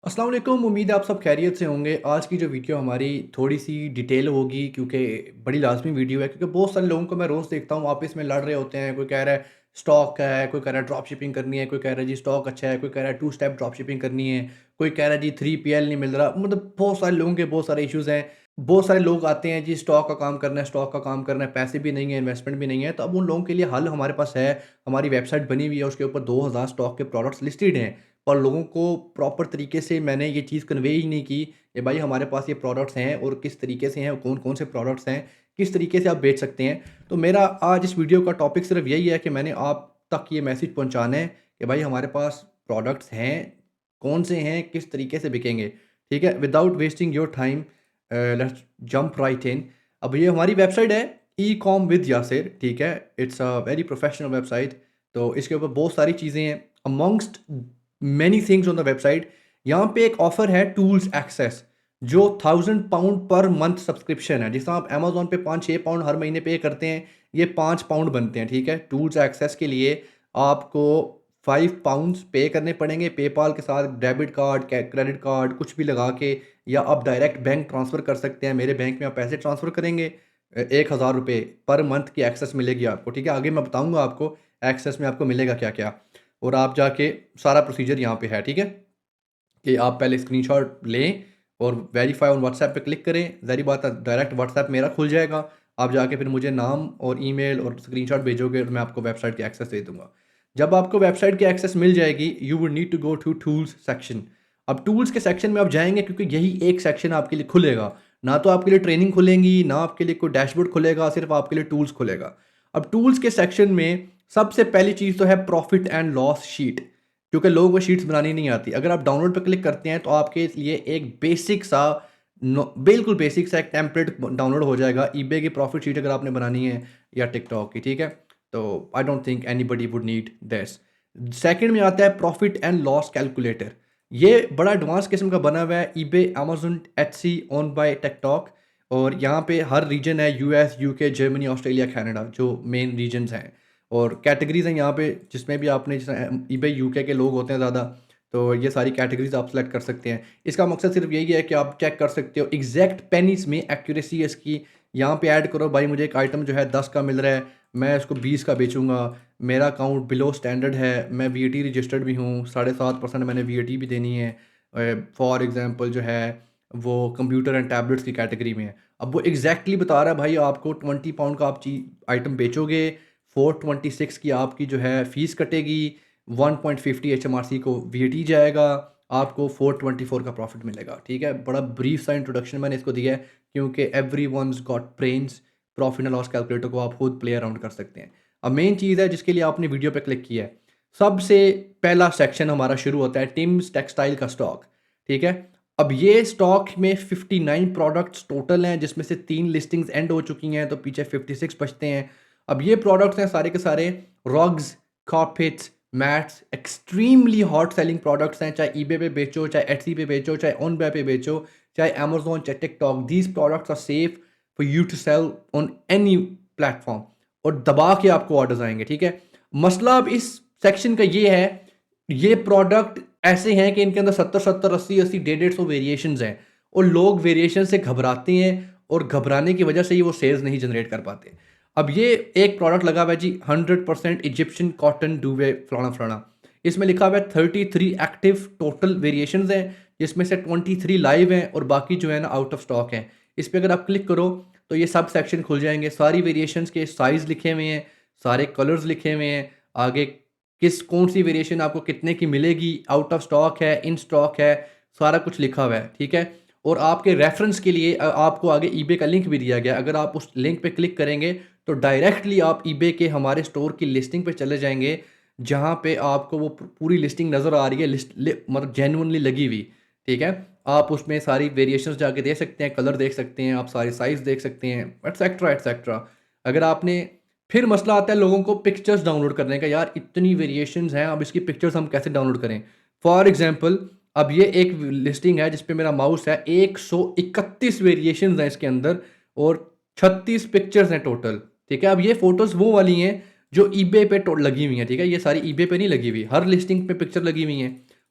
अस्सलाम वालेकुम। उम्मीद है आप सब खैरियत से होंगे। आज की जो वीडियो हमारी थोड़ी-सी डिटेल होगी क्योंकि बड़ी लाज़मी वीडियो है, क्योंकि बहुत सारे लोगों को मैं रोज़ देखता हूँ आपस में लड़ रहे होते हैं। कोई कह रहा है स्टॉक है, कोई कह रहा है ड्रॉप शिपिंग करनी है, कोई कह रहा है जी स्टॉक अच्छा है, कोई कह रहा है टू स्टेप ड्रॉप शिपिंग करनी है, कोई कह रहा है जी 3PL नहीं मिल रहा। मतलब बहुत सारे लोगों के बहुत सारे इश्यूज़ हैं। बहुत सारे लोग आते हैं जी स्टॉक का काम करना है, स्टॉक का काम करना है, पैसे भी नहीं है, इन्वेस्टमेंट भी नहीं है। तो अब उन लोगों के लिए हल हमारे पास है। हमारी वेबसाइट बनी हुई है, उसके ऊपर 2000 स्टॉक के प्रोडक्ट्स लिस्टेड हैं। और लोगों को प्रॉपर तरीके से मैंने ये चीज़ कन्वे ही नहीं की कि भाई हमारे पास ये प्रोडक्ट्स हैं और किस तरीके से हैं, कौन-कौन से प्रोडक्ट्स हैं, किस तरीके से आप बेच सकते हैं। तो मेरा आज इस वीडियो का टॉपिक सिर्फ यही है कि मैंने आप तक ये मैसेज पहुँचाना है कि भाई हमारे पास प्रोडक्ट्स हैं, कौन से हैं, किस तरीके से बिकेंगे। ठीक है? Without wasting your time let's jump right in. अब ये हमारी वेबसाइट है ई-कॉम विद यासिर, ठीक है? It's a very professional website. तो इसके ऊपर बहुत सारी चीज़ें हैं। Amongst many things on the website. यहाँ पे एक ऑफर है टूल्स एक्सेस, जो £1000 पर मंथ सब्सक्रिप्शन है। जिस तरह आप अमेज़न पे 5-6 पाउंड हर महीने पे करते हैं, ये 5 पाउंड बनते हैं, ठीक है? टूल्स एक्सेस के लिए आपको 5 पाउंड्स पे करने पड़ेंगे पेपाल के साथ, डेबिट कार्ड, क्रेडिट कार्ड कुछ भी लगा के, या आप डायरेक्ट बैंक ट्रांसफ़र कर सकते हैं। मेरे बैंक में आप पैसे ट्रांसफ़र करेंगे, ₹1000 पर मंथ की एक्सेस मिलेगी आपको, ठीक है? आगे मैं बताऊँगा आपको एक्सेस में आपको मिलेगा क्या-क्या। और आप जाके सारा प्रोसीजर यहाँ पे है, ठीक है? कि आप पहले स्क्रीनशॉट लें और वेरीफाई ऑन व्हाट्सएप पे क्लिक करें। ज़ाहिर बात है डायरेक्ट व्हाट्सएप मेरा खुल जाएगा। आप जाके फिर मुझे नाम और ईमेल और स्क्रीनशॉट भेजोगे और मैं आपको वेबसाइट की एक्सेस दे दूँगा। जब आपको वेबसाइट की एक्सेस मिल जाएगी, you would need to go to tools section. अब टूल्स के सेक्शन में आप जाएँगे क्योंकि यही एक सेक्शन आपके लिए खुलेगा। ना तो आपके लिए ट्रेनिंग खुलेंगी, ना आपके लिए कोई डैशबोर्ड खुलेगा, सिर्फ़ आपके लिए टूल्स खुलेगा। अब टूल्स के सेक्शन में सबसे पहली चीज़ तो है प्रॉफ़िट एंड लॉस शीट। क्योंकि लोगों को शीट्स बनानी नहीं आती। अगर आप डाउनलोड पे क्लिक करते हैं तो आपके लिए एक बेसिक सा बिल्कुल बेसिक सा एक टेम्पलेट डाउनलोड हो जाएगा ईबे की प्रॉफिट शीट अगर आपने बनानी है, या टिकटॉक की, ठीक है? तो I don't think anybody would need this. Second में आता है प्रॉफिट एंड लॉस कैलकुलेटर। ये बड़ा एडवांस किस्म का बना हुआ है। EBay, Amazon, Etsy owned by TikTok. और यहाँ पे हर रीजन है, US, UK, Germany, Australia, Canada, जो मेन रीजन्स हैं। और कैटेगरीज़ हैं यहाँ पे, जिसमें भी आपने जैसे ईबे यूके के लोग होते हैं ज़्यादा, तो ये सारी कैटेगरीज़ आप सेलेक्ट कर सकते हैं। इसका मकसद सिर्फ यही है कि आप चेक कर सकते हो एग्जैक्ट पेनीज़ में एक्यूरेसी है इसकी। यहाँ पे ऐड करो भाई मुझे एक आइटम जो है 10 का मिल रहा है, मैं इसको 20 का बेचूँगा, मेरा अकाउंट बिलो स्टैंडर्ड है, मैं वीएटी रजिस्टर्ड भी हूँ, 7.5% मैंने वीएटी भी देनी है। फॉर एग्ज़ाम्पल जो है वो कंप्यूटर एंड टैबलेट्स की कैटेगरी में है। अब वो एग्जैक्टली बता रहा है भाई आपको £20 का आप आइटम बेचोगे, 426 की आपकी जो है फ़ीस कटेगी, 1.50 एचएमआरसी को वीएटी जाएगा, आपको 424 का प्रॉफ़िट मिलेगा, ठीक है? बड़ा ब्रीफ सा इंट्रोडक्शन मैंने इसको दिया है क्योंकि everyone's got brains. Profit and loss calculator को आप खुद प्ले अराउंड कर सकते हैं। अब मेन चीज़ है जिसके लिए आपने वीडियो पे क्लिक किया है। सबसे पहला सेक्शन हमारा शुरू होता है टिम्स टेक्सटाइल का स्टॉक, ठीक है? अब ये स्टॉक में 59 प्रोडक्ट्स टोटल हैं, जिसमें से 3 लिस्टिंग्स एंड हो चुकी हैं, तो पीछे 56 बचते हैं। अब ये प्रोडक्ट्स हैं सारे के सारे rugs, carpets, mats, extremely hot selling products हैं। चाहे ईबे पे बेचो, चाहे एट्सी पे बेचो, चाहे ऑनबाय पे बेचो, चाहे अमेज़न, चाहे TikTok, these products are safe for you to sell on any platform. और दबा के आपको ऑर्डर्स आएँगे, ठीक है? मसला अब इस सेक्शन का ये है, ये प्रोडक्ट ऐसे हैं कि इनके अंदर 70-70, 80-80, 150-150 वेरिएशंस हैं और लोग वेरिएशन से घबराते हैं और घबराने की वजह से ही वो सेल्स नहीं जनरेट कर पाते। अब ये एक प्रोडक्ट लगा हुआ है जी 100% इजिप्शियन कॉटन डुवे फलाना-फलाना। इसमें लिखा हुआ है 33 एक्टिव टोटल वेरिएशंस हैं, जिसमें से 23 लाइव हैं और बाकी जो है ना आउट ऑफ स्टॉक हैं। इस पे अगर आप क्लिक करो तो ये सब सेक्शन खुल जाएँगे। सारी वेरिएशंस के साइज़ लिखे हुए हैं, सारे कलर्स लिखे हुए हैं, आगे कौन-सी वेरिएशन आपको कितने की मिलेगी, आउट ऑफ स्टॉक है, इन स्टॉक है, सारा कुछ लिखा हुआ है, ठीक है? और आपके रेफ़रेंस के लिए आपको आगे ईबे का लिंक भी दिया गया है। अगर आप उस लिंक पे क्लिक करेंगे, तो डायरेक्टली आप ईबे के हमारे स्टोर की लिस्टिंग पे चले जाएँगे, जहाँ पे आपको वो पूरी लिस्टिंग नज़र आ रही है, मतलब जेन्युइनली लगी हुई, ठीक है? आप उसमें सारी वेरिएशंस जाके देख सकते हैं, कलर देख सकते हैं, आप सारे साइज़ देख सकते हैं, एटसेट्रा, एटसेट्रा। अगर आपने फिर मसला आता है लोगों को पिक्चर्स डाउनलोड करने का, यार इतनी वेरिएशंस हैं, अब इसकी पिक्चर्स हम कैसे डाउनलोड करें? फॉर एग्ज़ाम्पल अब ये एक लिस्टिंग है जिस पे मेरा माउस है, 131 वेरिएशंस हैं इसके अंदर और 36 पिक्चर्स हैं टोटल, ठीक है? अब ये फ़ोटोज़ वो वाली हैं जो ईबे पे लगी हुई हैं, ठीक है? ये सारी ईबे पे नहीं लगी हुई, हर लिस्टिंग पे पिक्चर लगी हुई हैं।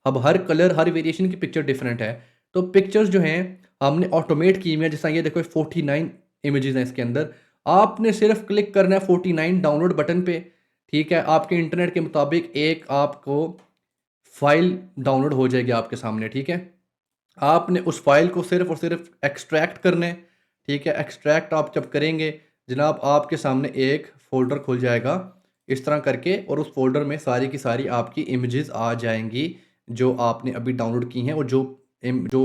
अब हर कलर, हर वेरिएशन की पिक्चर डिफरेंट है। तो पिक्चर्स जो हैं हमने ऑटोमेट की हुई हैं, जैसा ये देखो 49 इमेजेस हैं इसके अंदर। आपने सिर्फ क्लिक करना है 49 डाउनलोड बटन पे, ठीक है? आपके इंटरनेट के मुताबिक एक आपको फ़ाइल डाउनलोड हो जाएगी आपके सामने, ठीक है? आपने उस फ़ाइल को सिर्फ़ और सिर्फ़ एक्सट्रैक्ट करना है, ठीक है? एक्सट्रैक्ट आप जब करेंगे, जनाब आपके सामने एक फ़ोल्डर खुल जाएगा, इस तरह करके, और उस फ़ोल्डर में सारी की सारी आपकी इमेजेस आ जाएँगी, जो आपने अभी डाउनलोड की हैं और जो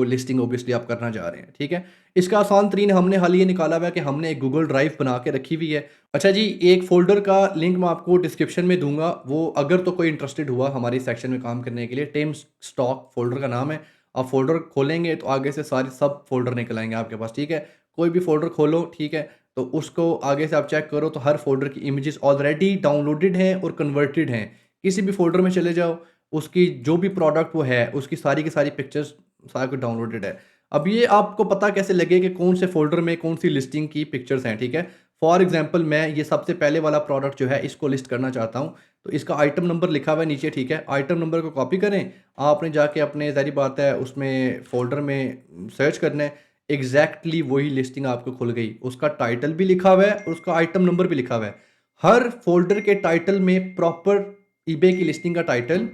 लिस्टिंग ऑब्वियसली आप करना चाह रहे हैं, ठीक है? इसका आसान तरीन हमने हल ये निकाला हुआ है कि हमने एक गूगल ड्राइव बना के रखी हुई है। अच्छा जी, एक फ़ोल्डर का लिंक मैं आपको डिस्क्रिप्शन में दूँगा, वो अगर तो कोई इंटरेस्टेड हुआ हमारे सेक्शन में काम करने के लिए, टेम्स स्टॉक फ़ोल्डर का नाम है। आप फ़ोल्डर खोलेंगे तो आगे से सारे सब फ़ोल्डर निकल आएँगे आपके पास, ठीक है? कोई भी फ़ोल्डर खोलो, ठीक है? तो उसको आगे से आप चेक करो तो हर फ़ोल्डर की इमेजेस ऑलरेडी डाउनलोडेड हैं और कन्वर्टेड हैं। किसी भी फ़ोल्डर में चले जाओ, उसकी जो भी प्रोडक्ट वो है, उसकी सारी की सारी पिक्चर्स सारा कुछ डाउनलोडेड है। अब ये आपको पता कैसे लगे कि कौन से फ़ोल्डर में कौन-सी लिस्टिंग की पिक्चर्स हैं, ठीक है? फॉर एग्ज़ाम्पल मैं ये सबसे पहले वाला प्रोडक्ट जो है इसको लिस्ट करना चाहता हूँ, तो इसका आइटम नंबर लिखा हुआ है नीचे, ठीक है? आइटम नंबर को कॉपी करें, आपने जाके अपने ज़ाहिर बात है उसमें फ़ोल्डर में सर्च करना है, एग्ज़ैक्टली वही लिस्टिंग आपको खुल गई। उसका टाइटल भी लिखा हुआ है और उसका आइटम नंबर भी लिखा हुआ है। हर फ़ोल्डर के टाइटल में प्रॉपर ईबे की लिस्टिंग का टाइटल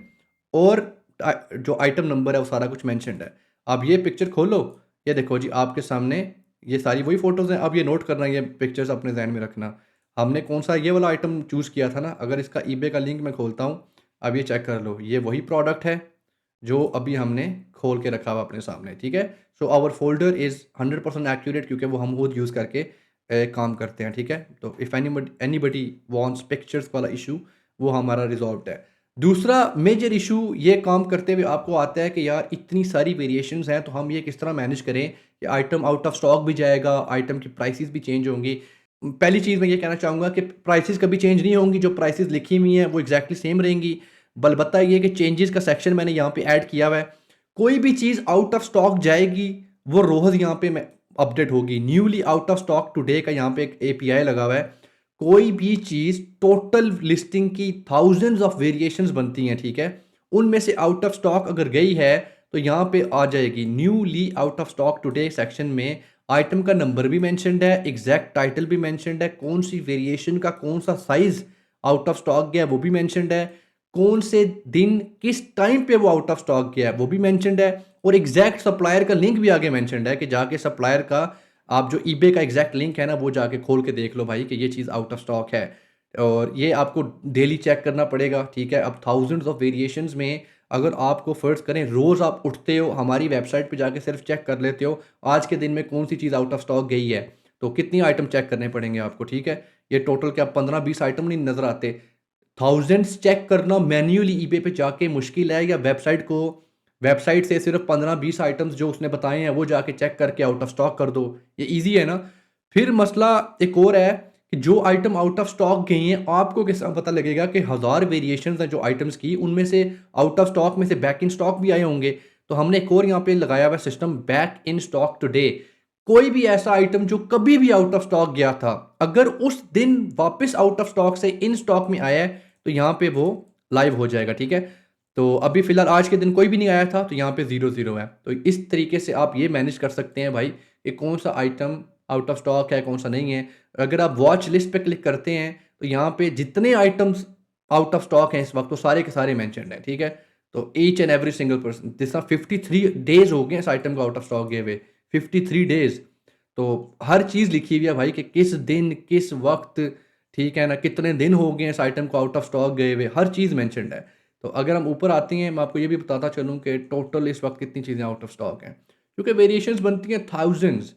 और जो आइटम नंबर है वो सारा कुछ मेंशन्ड है। अब ये पिक्चर खोलो, ये देखो जी आपके सामने ये सारी वही फ़ोटोज़ हैं। अब ये नोट करना, ये पिक्चर्स अपने ज़हन में रखना। हमने कौन-सा ये वाला आइटम चूज़ किया था ना, अगर इसका ईबे का लिंक मैं खोलता हूँ, अब ये चेक कर लो, ये वही प्रोडक्ट है जो अभी हमने खोल के रखा हुआ अपने सामने, ठीक है? So our folder is 100% accurate, क्योंकि वो हम खुद यूज़ करके काम करते हैं, ठीक है? तो इफ एनीबॉडी वांट्स पिक्चर्स वाला इश्यू, वो हमारा रिज़ॉल्व्ड है। दूसरा मेजर इश्यू ये काम करते हुए आपको आता है कि यार इतनी सारी वेरिएशंस हैं, तो हम ये किस तरह मैनेज करें कि आइटम आउट ऑफ स्टॉक भी जाएगा, आइटम की प्राइसेस भी चेंज होंगी। पहली चीज़ मैं ये कहना चाहूँगा कि प्राइसेस कभी चेंज नहीं होंगी, जो प्राइसेस लिखी हुई हैं वो एग्ज़ैक्टली सेम रहेंगी। अलबत्ता ये कि चेंजेस का सेक्शन मैंने यहाँ पे ऐड किया हुआ है। कोई भी चीज़ आउट ऑफ स्टॉक जाएगी, वो रोज़ यहाँ पे मैं अपडेट होगी। Newly out of stock today का यहाँ पे एक एपीआई लगा हुआ है। कोई भी चीज़ टोटल लिस्टिंग की थाउज़ेंड्स ऑफ वेरिएशंस बनती हैं, ठीक है? उनमें से आउट ऑफ स्टॉक अगर गई है, तो यहाँ पे आ जाएगी newly out of stock today section में आइटम का नंबर भी मेंशन्ड है, एग्ज़ैक्ट टाइटल भी मेंशन्ड है, कौन-सी वेरिएशन का कौन-सा साइज़ आउट ऑफ स्टॉक गया है, वो भी मेंशन्ड है, कौन से दिन, किस टाइम पे वो आउट ऑफ स्टॉक गया है, वो भी मेंशन्ड है, और एग्ज़ैक्ट सप्लायर का लिंक भी आगे मेंशन्ड है कि जाके सप्लायर का आप जो ईबे का एग्ज़ैक्ट लिंक है ना, वो जाके खोल के देख लो भाई कि ये चीज़ आउट ऑफ स्टॉक है। और ये आपको डेली चेक करना पड़ेगा, ठीक है? अब थाउज़ेंड्स ऑफ वेरिएशंस में अगर आपको फ़र्ज़ करें रोज़ आप उठते हो, हमारी वेबसाइट पे जाके सिर्फ चेक कर लेते हो, आज के दिन में कौन-सी चीज़ आउट ऑफ स्टॉक गई है, तो कितनी आइटम चेक करने पड़ेंगे आपको, ठीक है? ये टोटल क्या 15-20 आइटम नहीं नज़र आते। थाउज़ेंड्स चेक करना मैन्युअली ईबे पे जाके मुश्किल है, या वेबसाइट से सिर्फ 15-20 आइटम्स जो उसने बताए हैं वो जाके चेक करके आउट ऑफ स्टॉक कर दो, ये ईज़ी है ना? फिर मसला एक और है कि जो आइटम आउट ऑफ स्टॉक गई हैं, आपको किस तरह पता लगेगा कि हज़ार वेरिएशंस हैं जो आइटम्स की, उनमें से आउट ऑफ स्टॉक में से बैक इन स्टॉक भी आए होंगे। तो हमने एक और यहाँ पे लगाया हुआ system, back in stock today. कोई भी ऐसा आइटम जो कभी भी आउट ऑफ स्टॉक गया था, अगर उस दिन वापस आउट ऑफ स्टॉक से इन स्टॉक में आया है, तो यहाँ पे वो लाइव हो जाएगा, ठीक है? तो अभी फ़िलहाल आज के दिन कोई भी नहीं आया था, तो यहाँ पे 0-0 है। तो इस तरीके से आप ये मैनेज कर सकते हैं भाई कि कौन-सा आइटम आउट ऑफ स्टॉक है, कौन-सा नहीं है। अगर आप वॉच लिस्ट पे क्लिक करते हैं, तो यहाँ पे जितने आइटम्स आउट ऑफ स्टॉक हैं इस वक़्त, वो सारे के सारे मेंशन्ड हैं, ठीक है? तो each and every single person, जिस तरह 53 डेज़ हो गए इस आइटम को आउट ऑफ स्टॉक गए हुए, 53 डेज़। तो हर चीज़ लिखी हुई है भाई कि किस दिन, किस वक़्त, ठीक है ना? कितने दिन हो गए इस आइटम को आउट ऑफ स्टॉक गए हुए, हर चीज़ मेंशन्ड है। तो अगर हम ऊपर आते हैं, मैं आपको ये भी बताता चलूँ कि टोटल इस वक़्त कितनी चीज़ें आउट ऑफ स्टॉक हैं। क्योंकि वेरिएशंस बनती हैं थाउज़ेंड्स,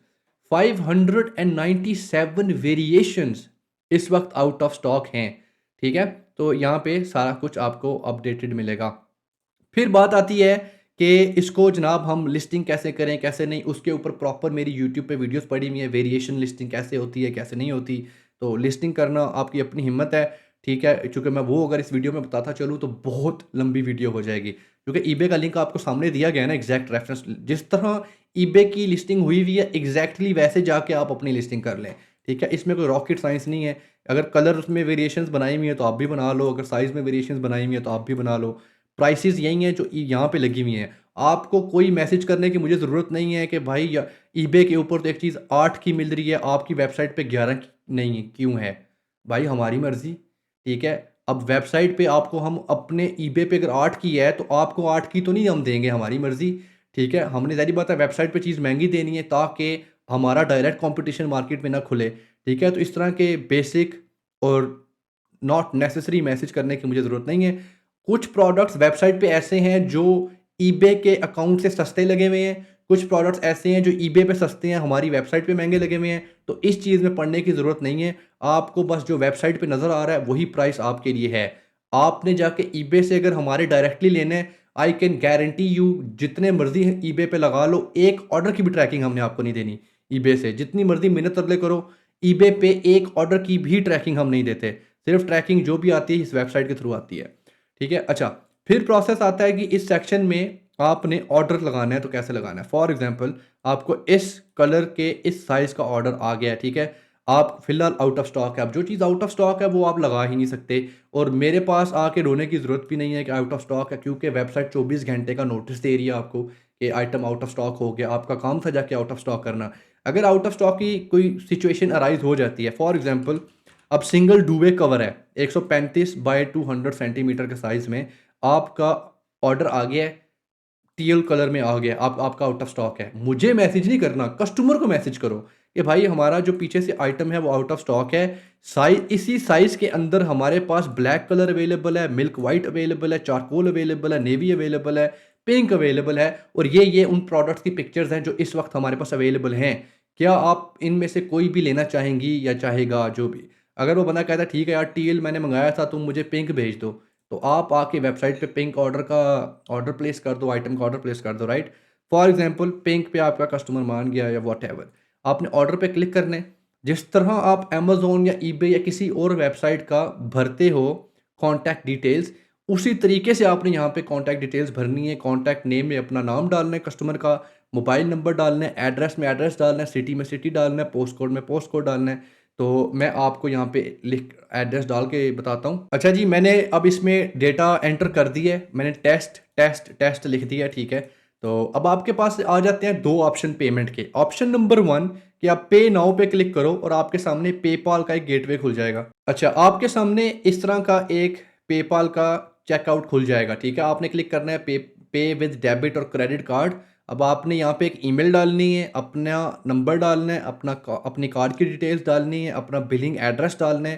597 वेरिएशंस इस वक़्त आउट ऑफ स्टॉक हैं, ठीक है? तो यहाँ पे सारा कुछ आपको अपडेटेड मिलेगा। फिर बात आती है कि इसको जनाब हम लिस्टिंग कैसे करें, कैसे नहीं, उसके ऊपर प्रॉपर मेरी यूट्यूब पे वीडियोस पड़ी हुई हैं, वेरिएशन लिस्टिंग कैसे होती है, कैसे नहीं होती। तो लिस्टिंग करना आपकी अपनी हिम्मत है, ठीक है? चूँकि मैं वो अगर इस वीडियो में बताता चलूँ तो बहुत लंबी वीडियो हो जाएगी। क्योंकि ईबे का लिंक आपको सामने दिया गया है ना, एग्ज़ैक्ट रेफ़रेंस जिस तरह ईबे की लिस्टिंग हुई हुई है, एग्ज़ैक्टली वैसे जाके आप अपनी लिस्टिंग कर लें, ठीक है? इसमें कोई रॉकेट साइंस नहीं है। अगर कलर उसमें वेरिएशंस बनाई हुई है तो आप भी बना लो, अगर साइज़ में वेरिएशंस बनाई हुई है तो आप भी बना लो। प्राइसेस यही हैं जो यहाँ पे लगी हुई हैं। आपको कोई मैसेज करने की मुझे ज़रूरत नहीं है कि भाई या ईबे के ऊपर तो एक चीज़ 8 की मिल रही है, आपकी वेबसाइट पे 11 की नहीं है, क्यों है? भाई हमारी मर्ज़ी, ठीक है? अब वेबसाइट पे आपको हम अपने ईबे पे अगर 8 की है तो आपको 8 की तो नहीं हम देंगे, हमारी मर्ज़ी, ठीक है? हमने ज़ाहिर बात है वेबसाइट पे चीज़ महँगी देनी है ताकि हमारा डायरेक्ट कॉम्पिटिशन मार्केट में ना खुले, ठीक है? तो इस तरह के बेसिक और नॉट नेसेसरी मैसेज करने की मुझे ज़रूरत नहीं है। कुछ प्रोडक्ट्स वेबसाइट पे ऐसे हैं जो ईबे के अकाउंट से सस्ते लगे हुए हैं, कुछ प्रोडक्ट्स ऐसे हैं जो ईबे पे सस्ते हैं, हमारी वेबसाइट पे महँगे लगे हुए हैं, तो इस चीज़ में पड़ने की ज़रूरत नहीं है। आपको बस जो वेबसाइट पे नज़र आ रहा है वही प्राइस आपके लिए है। आपने जाके ईबे से अगर हमारे डायरेक्टली लेने हैं, आई कैन गारंटी यू जितने मर्ज़ी ईबे पे लगा लो, एक ऑर्डर की भी ट्रैकिंग हमने आपको नहीं देनी ईबे से। जितनी मर्ज़ी मिन्नत तरले करो, ईबे पे एक ऑर्डर की भी ट्रैकिंग हम नहीं देते। सिर्फ ट्रैकिंग जो भी आती है इस वेबसाइट के थ्रू आती है, ठीक है? अच्छा, फिर प्रोसेस आता है कि इस सेक्शन में आपने ऑर्डर लगाना है तो कैसे लगाना है? फॉर एग्ज़ाम्पल आपको इस कलर के इस साइज़ का ऑर्डर आ गया है, ठीक है? आप फिलहाल आउट ऑफ स्टॉक है, अब जो चीज़ आउट ऑफ स्टॉक है वो आप लगा ही नहीं सकते और मेरे पास आके रोने की ज़रूरत भी नहीं है कि आउट ऑफ स्टॉक है, क्योंकि वेबसाइट 24 घंटे का नोटिस दे रही है आपको कि आइटम आउट ऑफ स्टॉक हो गया। आपका काम था जाके आउट ऑफ स्टॉक करना। अगर आउट ऑफ स्टॉक की कोई सिचुएशन अराइज़ हो जाती है, फॉर एग्ज़ाम्पल अब सिंगल डुवे कवर है 135 बाय 200 सेंटीमीटर के साइज़ में, आपका ऑर्डर आ गया है, टीएल कलर में आ गया, आपका आउट ऑफ स्टॉक है। मुझे मैसेज नहीं करना, कस्टमर को मैसेज करो कि भाई हमारा जो पीछे से आइटम है वो आउट ऑफ स्टॉक है। इसी साइज़ के अंदर हमारे पास ब्लैक कलर अवेलेबल है, मिल्क व्हाइट अवेलेबल है, चारकोल अवेलेबल है, नेवी अवेलेबल है, पिंक अवेलेबल है और ये उन प्रोडक्ट्स की पिक्चर्स हैं जो इस वक्त हमारे पास अवेलेबल हैं। क्या आप इनमें से कोई भी लेना चाहेंगी या चाहेगा जो भी? अगर वो बंदा कहता है ठीक है यार, टीएल मैंने मंगाया था, तुम मुझे पिंक भेज दो, तो आप आके वेबसाइट पे पिंक ऑर्डर प्लेस कर दो, आइटम का ऑर्डर प्लेस कर दो, राइट? फॉर एग्जांपल पिंक पे आपका कस्टमर मान गया या व्हाटएवर, आपने ऑर्डर पे क्लिक करना है। जिस तरह आप अमेज़न या ईबे या किसी और वेबसाइट का भरते हो कॉन्टैक्ट डिटेल्स, उसी तरीके से आपने यहाँ पे कॉन्टैक्ट डिटेल्स भरनी है। कॉन्टैक्ट नेम में अपना नाम डालना है कस्टमर का, मोबाइल नंबर डालना है, एड्रेस में एड्रेस डालना है, सिटी में सिटी डालना है, पोस्ट कोड में पोस्ट कोड डालना है। तो मैं आपको यहाँ पे लिख एड्रेस डाल के बताता हूँ। अच्छा जी, मैंने अब इसमें डेटा एंटर कर दिया है। मैंने टेस्ट, टेस्ट, टेस्ट लिख दिया, ठीक है? तो अब आपके पास आ जाते हैं 2 ऑप्शन पेमेंट के। ऑप्शन नंबर 1 कि आप पे नाउ पे क्लिक करो और आपके सामने पेपाल का एक गेटवे खुल जाएगा। अच्छा, आपके सामने इस तरह का एक पेपाल का चेकआउट खुल जाएगा, ठीक है? आपने क्लिक करना है पे पे विद डेबिट और क्रेडिट कार्ड। अब आपने यहाँ पे एक ईमेल डालनी है, अपना नंबर डालना है, अपनी कार्ड की डिटेल्स डालनी है, अपना बिलिंग एड्रेस डालना है,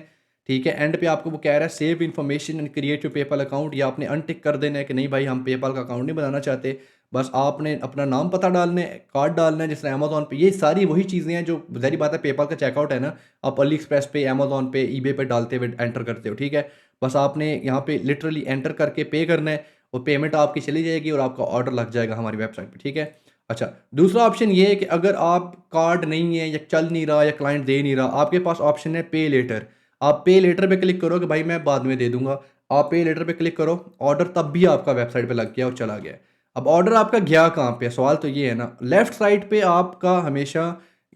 ठीक है? एंड पे आपको वो कह रहा है save information and create your PayPal account, या आपने अनटिक कर देना है कि नहीं भाई हम पेपाल का अकाउंट नहीं बनाना चाहते। बस आपने अपना नाम पता डालना है, कार्ड डालना है, जैसे अमेज़न पे ये सारी वही चीज़ें हैं जो ज़ाहिर बात है पेपाल का चेकआउट है ना, आप अली एक्सप्रेस पे, अमेज़न पे, ईबे पे डालते हुए एंटर करते हो, ठीक है? बस आपने यहाँ पे लिटरली एंटर करके पे करना है और पेमेंट आपकी चली जाएगी और आपका ऑर्डर लग जाएगा हमारी वेबसाइट पे, ठीक है? अच्छा, दूसरा ऑप्शन ये है कि अगर आप कार्ड नहीं है या चल नहीं रहा या क्लाइंट दे नहीं रहा, आपके पास ऑप्शन है पे लेटर। आप पे लेटर पे क्लिक करो कि भाई मैं बाद में दे दूँगा। आप पे लेटर पे क्लिक करो, ऑर्डर तब भी आपका वेबसाइट पे लग गया और चला गया। अब ऑर्डर आपका गया कहाँ पे है? सवाल तो ये है ना। लेफ्ट साइड पे आपका हमेशा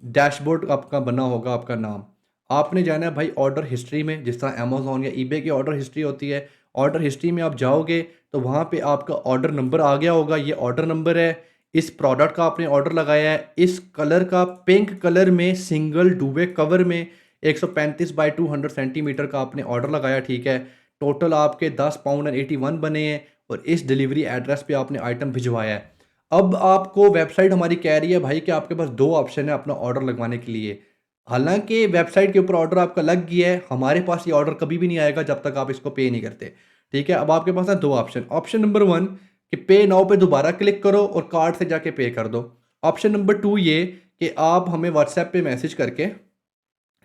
डैशबोर्ड आपका बना होगा, आपका नाम। आपने जाना है भाई ऑर्डर हिस्ट्री में, जिस तरह अमेज़न या ईबे की ऑर्डर हिस्ट्री होती है। ऑर्डर हिस्ट्री में आप जाओगे तो वहाँ पे आपका ऑर्डर नंबर आ गया होगा, ये ऑर्डर नंबर है। इस प्रोडक्ट का आपने ऑर्डर लगाया है, इस कलर का पिंक कलर में सिंगल डुवे कवर में 135 बाय 200 सेंटीमीटर का आपने ऑर्डर लगाया, ठीक है? टोटल आपके 10 पाउंड एंड 81 बने हैं और इस डिलीवरी एड्रेस पे आपने आइटम भिजवाया है। अब आपको वेबसाइट हमारी कह रही है भाई कि आपके पास 2 ऑप्शन है अपना ऑर्डर लगवाने के लिए। हालाँकि वेबसाइट के ऊपर ऑर्डर आपका लग गया है, हमारे पास ये ऑर्डर कभी भी नहीं आएगा जब तक आप इसको पे नहीं करते, ठीक है? अब आपके पास है 2 ऑप्शन। ऑप्शन नंबर 1 कि पे नाउ पे दोबारा क्लिक करो और कार्ड से जाके पे कर दो। ऑप्शन नंबर 2 ये कि आप हमें व्हाट्सएप पे मैसेज करके,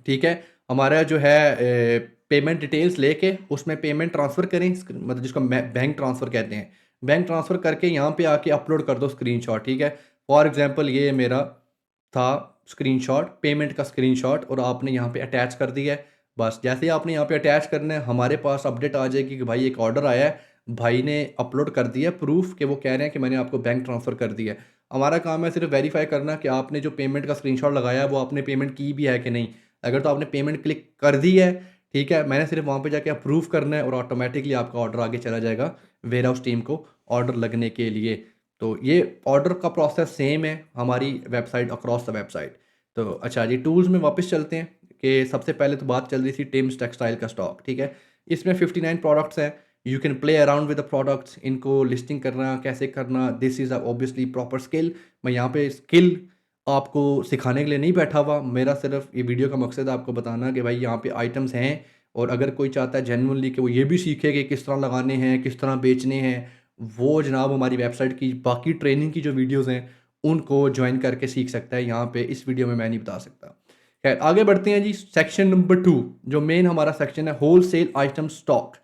ठीक है, हमारा जो है पेमेंट डिटेल्स लेके उसमें पेमेंट ट्रांसफ़र करें, मतलब जिसको बैंक ट्रांसफ़र कहते हैं। बैंक ट्रांसफ़र करके यहाँ पे आके अपलोड कर दो स्क्रीनशॉट, ठीक है? फॉर एग्ज़ाम्पल ये मेरा था स्क्रीनशॉट, पेमेंट का स्क्रीनशॉट और आपने यहाँ पे अटैच कर दिया है। बस जैसे ही आपने यहाँ पे अटैच करना है, हमारे पास अपडेट आ जाएगी कि भाई एक ऑर्डर आया है, भाई ने अपलोड कर दिया प्रूफ़ कि वो कह रहे हैं कि मैंने आपको बैंक ट्रांसफ़र कर दिया है। हमारा काम है सिर्फ़ वेरीफ़ाई करना कि आपने जो पेमेंट का स्क्रीनशॉट लगाया है, वो आपने पेमेंट की भी है कि नहीं। अगर तो आपने पेमेंट क्लिक कर दी है, ठीक है? मैंने सिर्फ वहाँ पे जाके अप्रूव करना है और ऑटोमैटिकली आपका ऑर्डर आगे चला जाएगा वेयरहाउस टीम को ऑर्डर लगने के लिए। तो ये ऑर्डर का प्रोसेस सेम है हमारी वेबसाइट अक्रॉस द वेबसाइट। तो अच्छा जी, टूल्स में वापस चलते हैं कि सबसे पहले तो बात चल रही थी टिम्स टेक्सटाइल का स्टॉक, ठीक है? इसमें 59 प्रोडक्ट्स हैं। You can play around with the products, इनको लिस्टिंग करना, कैसे करना, this is obviously proper skill. मैं यहाँ पे स्किल आपको सिखाने के लिए नहीं बैठा हुआ, मेरा सिर्फ ये वीडियो का मकसद है आपको बताना कि भाई यहाँ पे आइटम्स हैं और अगर कोई चाहता है जेन्युइनली कि वो ये भी सीखे कि किस तरह लगाने हैं, किस तरह बेचने हैं, वो जनाब हमारी वेबसाइट की बाकी ट्रेनिंग की जो वीडियोज़ हैं, उनको ज्वाइन करके सीख सकता है। यहाँ पे इस वीडियो में मैं नहीं बता सकता। खैर आगे बढ़ते हैं जी, सेक्शन नंबर 2 जो मेन हमारा सेक्शन है, होलसेल आइटम स्टॉक।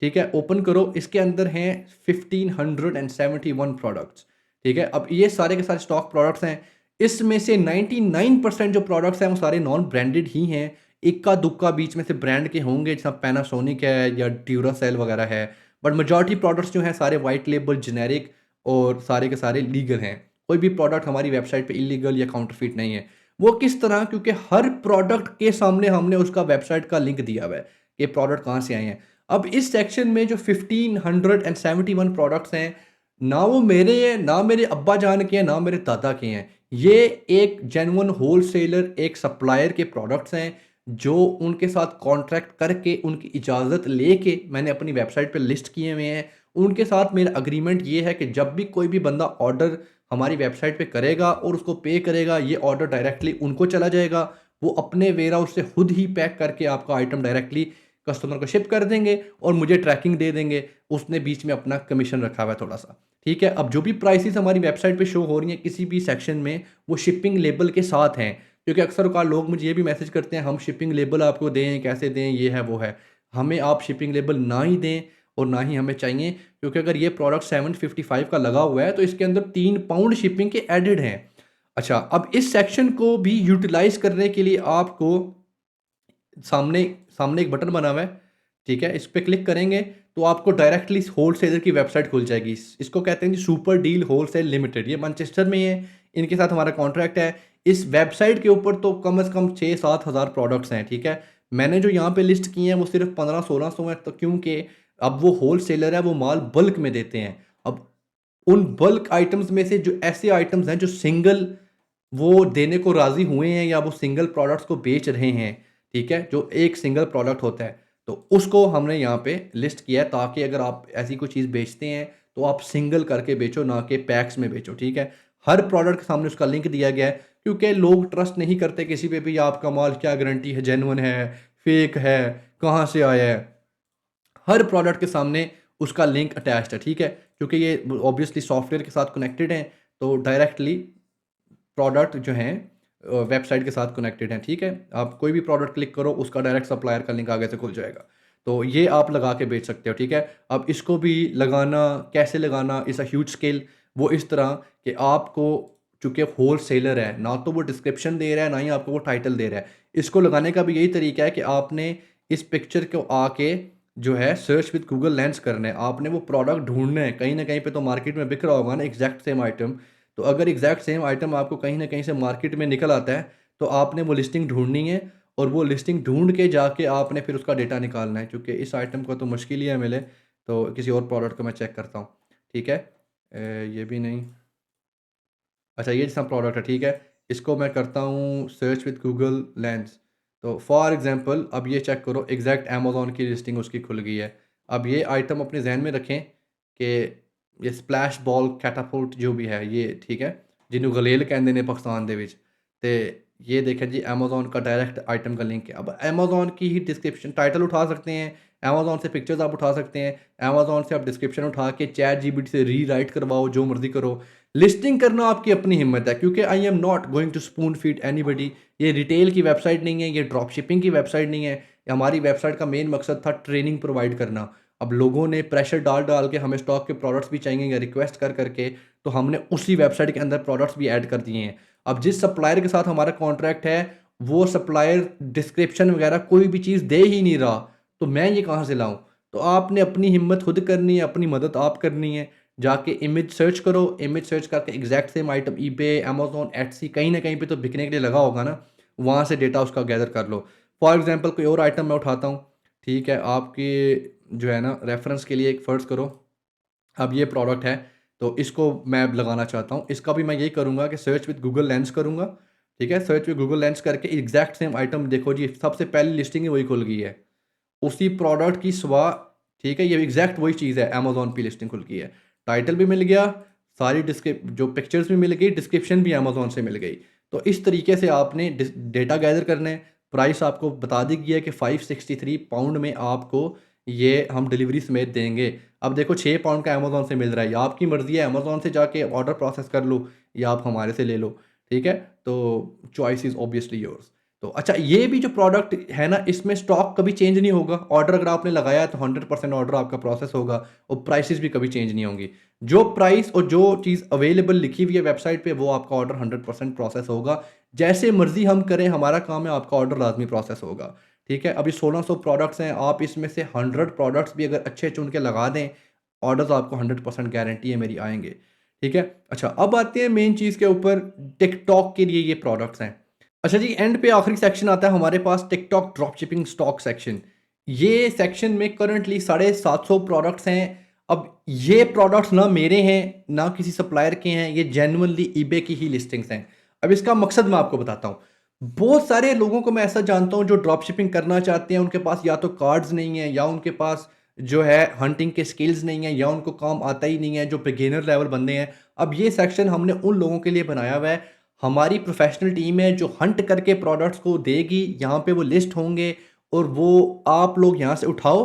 ठीक है, ओपन करो, इसके अंदर हैं 1571 प्रोडक्ट्स। ठीक है, अब ये सारे के सारे स्टॉक प्रोडक्ट्स हैं। इसमें से 99% जो प्रोडक्ट्स हैं वो सारे नॉन ब्रांडेड ही हैं। इक्का दुक्का बीच में से ब्रांड के होंगे, जैसा पैनासोनिक है या ड्यूरासेल वगैरह है, बट मेजॉरिटी प्रोडक्ट्स जो हैं सारे वाइट लेबल जेनेरिक और सारे के सारे लीगल हैं। कोई भी प्रोडक्ट हमारी वेबसाइट पे इलीगल या काउंटरफीट नहीं है। वो किस तरह? क्योंकि हर प्रोडक्ट के सामने हमने उसका वेबसाइट का लिंक दिया हुआ है कि प्रोडक्ट कहाँ से आए हैं। अब इस सेक्शन में जो 1571 प्रोडक्ट्स हैं, ना वो मेरे हैं, ना मेरे अब्बा जान के हैं, ना मेरे दादा के हैं। ये एक जेन्युइन होलसेलर, एक सप्लायर के प्रोडक्ट्स हैं जो उनके साथ कॉन्ट्रैक्ट करके, उनकी इजाज़त लेके मैंने अपनी वेबसाइट पे लिस्ट किए हुए हैं। उनके साथ मेरा एग्रीमेंट ये है कि जब भी कोई भी बंदा ऑर्डर हमारी वेबसाइट पे करेगा और उसको पे करेगा, ये ऑर्डर डायरेक्टली उनको चला जाएगा। वो अपने वेयरहाउस से खुद ही पैक करके आपका आइटम डायरेक्टली कस्टमर को शिप कर देंगे और मुझे ट्रैकिंग दे देंगे। उसने बीच में अपना कमीशन रखा हुआ है थोड़ा-सा। ठीक है? अब जो भी प्राइसेज़ हमारी वेबसाइट पे शो हो रही हैं किसी भी सेक्शन में, वो शिपिंग लेबल के साथ हैं। क्योंकि अक्सर औक़ात लोग मुझे ये भी मैसेज करते हैं, हम शिपिंग लेबल आपको दें, कैसे दें, ये है, वो है। हमें आप शिपिंग लेबल ना ही दें और ना ही हमें चाहिए, क्योंकि अगर ये प्रोडक्ट 755 का लगा हुआ है तो इसके अंदर 3 पाउंड शिपिंग के एडेड हैं। अच्छा, अब इस सेक्शन को भी यूटिलाइज़ करने के लिए आपको सामने सामने एक बटन बना हुआ है, ठीक है? इस पे क्लिक करेंगे तो आपको डायरेक्टली इस होलसेलर की वेबसाइट खुल जाएगी। इसको कहते हैं जी सुपर डील होलसेल लिमिटेड, ये मैनचेस्टर में ही है, इनके साथ हमारा कॉन्ट्रैक्ट है। इस वेबसाइट के ऊपर तो कम से कम 6-7 हज़ार प्रोडक्ट्स हैं, ठीक है? मैंने जो यहाँ पे लिस्ट किए हैं वो सिर्फ 1500-1600 हैं, तो क्योंकि अब वो होलसेलर है, वो माल बल्क में देते हैं। अब उन बल्क आइटम्स में से जो ऐसे आइटम्स हैं जो सिंगल वो देने को राज़ी हुए हैं या वो सिंगल प्रोडक्ट्स को बेच रहे हैं, ठीक है? जो एक सिंगल प्रोडक्ट होता है, तो उसको हमने यहाँ पे लिस्ट किया है ताकि अगर आप ऐसी कोई चीज़ बेचते हैं, तो आप सिंगल करके बेचो, ना कि पैक्स में बेचो, ठीक है? हर प्रोडक्ट के सामने उसका लिंक दिया गया है, क्योंकि लोग ट्रस्ट नहीं करते किसी पे भी, आपका माल क्या गारंटी है, जेन्युइन है, फेक है, कहाँ से आया है? हर प्रोडक्ट के सामने उसका लिंक अटैच्ड है, ठीक है? क्योंकि ये ऑब्वियसली सॉफ्टवेयर के साथ कनेक्टेड हैं, तो डायरेक्टली प्रोडक्ट जो हैं वेबसाइट के साथ कनेक्टेड हैं, ठीक है? आप कोई भी प्रोडक्ट क्लिक करो, उसका डायरेक्ट सप्लायर का लिंक आगे से खुल जाएगा। तो ये आप लगा के बेच सकते हो, ठीक है? अब इसको भी लगाना, कैसे लगाना, इज़ अ ह्यूज स्किल। वो इस तरह कि आपको, चूँकि होलसेलर है, ना तो वो डिस्क्रिप्शन दे रहा है, ना ही आपको वो टाइटल दे रहा है। इसको लगाने का भी यही तरीका है कि आपने इस पिक्चर को आके जो है सर्च विद गूगल लेंस करना है। आपने वो प्रोडक्ट ढूँढना है, कहीं न कहीं पे तो मार्केट में बिक रहा होगा ना एग्ज़ैक्ट सेम आइटम। तो अगर एग्जैक्ट सेम आइटम आपको कहीं न कहीं से मार्केट में निकल आता है, तो आपने वो लिस्टिंग ढूँढनी है और वो लिस्टिंग ढूँढ के जाके आपने फिर उसका डेटा निकालना है, क्योंकि इस आइटम को तो मुश्किल ही है मिले, तो किसी और प्रोडक्ट को मैं चेक करता हूँ, ठीक है? ये भी नहीं। अच्छा, ये जैसा प्रोडक्ट है, ठीक है? इसको मैं करता हूँ सर्च विद गूगल लेंस। तो फॉर एग्ज़ाम्पल अब ये चेक करो, एग्जैक्ट अमेज़न की लिस्टिंग उसकी खुल गई है। अब ये आइटम अपने ज़हन में रखें कि ये स्प्लैश बॉल कैटापुल्ट जो भी है ये, ठीक है? जिन्हों गलेल कहते हैं पाकिस्तान दे विच। ते ये देखें जी, अमेज़न का डायरेक्ट आइटम का लिंक है। अब अमेज़न की ही डिस्क्रिप्शन टाइटल उठा सकते हैं, अमेज़न से पिक्चर्स आप उठा सकते हैं, अमेज़न से आप डिस्क्रिप्शन उठा के चैट जीपीटी से रीराइट करवाओ, जो मर्ज़ी करो। लिस्टिंग करना आपकी अपनी हिम्मत है, क्योंकि I am not going two spoon feed anybody. ये रिटेल की वेबसाइट नहीं है, ये ड्रॉप शिपिंग की वेबसाइट नहीं है। हमारी वेबसाइट का मेन मकसद था ट्रेनिंग प्रोवाइड करना। अब लोगों ने प्रेशर डाल डाल के हमें स्टॉक के प्रोडक्ट्स भी चाहिए या रिक्वेस्ट कर करके, तो हमने उसी वेबसाइट के अंदर प्रोडक्ट्स भी ऐड कर दिए हैं। अब जिस सप्लायर के साथ हमारा कॉन्ट्रैक्ट है, वो सप्लायर डिस्क्रिप्शन वगैरह कोई भी चीज़ दे ही नहीं रहा, तो मैं ये कहाँ से लाऊं? तो आपने अपनी हिम्मत खुद करनी है, अपनी मदद आप करनी है। जाके इमेज सर्च करो, इमेज सर्च करके exact same item eBay, Amazon, Etsy, कहीं ना कहीं पे तो बिकने के लिए लगा होगा ना, वहाँ से डेटा उसका गैदर कर लो। फॉर एग्जांपल कोई और आइटम मैं उठाता हूँ, ठीक है, आपके जो है ना रेफ़रेंस के लिए एक फ़र्ज़ करो, अब ये प्रोडक्ट है, तो इसको मैं लगाना चाहता हूँ। इसका भी मैं यही करूँगा कि सर्च विद गूगल लेंस करूँगा, ठीक है? सर्च विद गूगल लेंस करके एग्ज़ैक्ट सेम आइटम देखो जी, सबसे पहली लिस्टिंग ही वही खुल गई है। उसी प्रोडक्ट की स्वा ठीक है, ये एग्ज़ैक्ट वही चीज़ है, अमेज़न पे लिस्टिंग खुल गई है। टाइटल भी मिल गया, सारी जो पिक्चर्स भी मिल गई, डिस्क्रिप्शन भी अमेज़न से मिल गई। तो इस तरीके से आपने डेटा गैदर करना है, प्राइस आपको बता दी गई है कि £563 में आपको ये हम डिलीवरी समेत देंगे। अब देखो £6 का अमेज़न से मिल रहा है, या आपकी मर्ज़ी है अमेज़न से जाके ऑर्डर प्रोसेस कर लो या आप हमारे से ले लो, ठीक है? तो चॉइस इज़ ऑब्वियसली योर्स। तो अच्छा, ये भी जो प्रोडक्ट है ना, इसमें स्टॉक कभी चेंज नहीं होगा। ऑर्डर अगर आपने लगाया है तो 100% ऑर्डर आपका प्रोसेस होगा और प्राइसेस भी कभी चेंज नहीं होंगी। जो प्राइस और जो चीज़ अवेलेबल लिखी हुई है वेबसाइट पे, वो आपका ऑर्डर 100% प्रोसेस होगा। जैसे मर्ज़ी हम करें, हमारा काम है, आपका ऑर्डर लाज़मी प्रोसेस होगा। ठीक है? अभी 1600 प्रोडक्ट्स हैं, आप इसमें से 100 प्रोडक्ट्स भी अगर अच्छे चुन के लगा दें, ऑर्डर्स आपको 100% गारंटी है मेरी आएँगे। ठीक है? अच्छा, अब आते हैं मेन चीज़ के ऊपर, टिकटॉक के लिए ये प्रोडक्ट्स हैं। अच्छा जी, एंड पे आखिरी सेक्शन आता है हमारे पास, टिकटॉक ड्रॉपशिपिंग स्टॉक सेक्शन। ये सेक्शन में करंटली 750 प्रोडक्ट्स हैं। अब ये प्रोडक्ट्स ना मेरे हैं, ना किसी सप्लायर के हैं, ये जेन्युइनली ईबे की ही लिस्टिंग्स हैं। अब इसका मकसद मैं आपको बताता हूँ। बहुत सारे लोगों को मैं ऐसा जानता हूँ जो ड्रॉपशिपिंग करना चाहते हैं, उनके पास या तो कार्ड्स नहीं है, या उनके पास जो है हंटिंग के स्किल्स नहीं है, या उनको काम आता ही नहीं है, जो बिगिनर लेवल बंदे हैं। अब ये सेक्शन हमने उन लोगों के लिए बनाया हुआ है। हमारी प्रोफेशनल टीम है जो हंट करके प्रोडक्ट्स को देगी, यहाँ पे वो लिस्ट होंगे और वो आप लोग यहाँ से उठाओ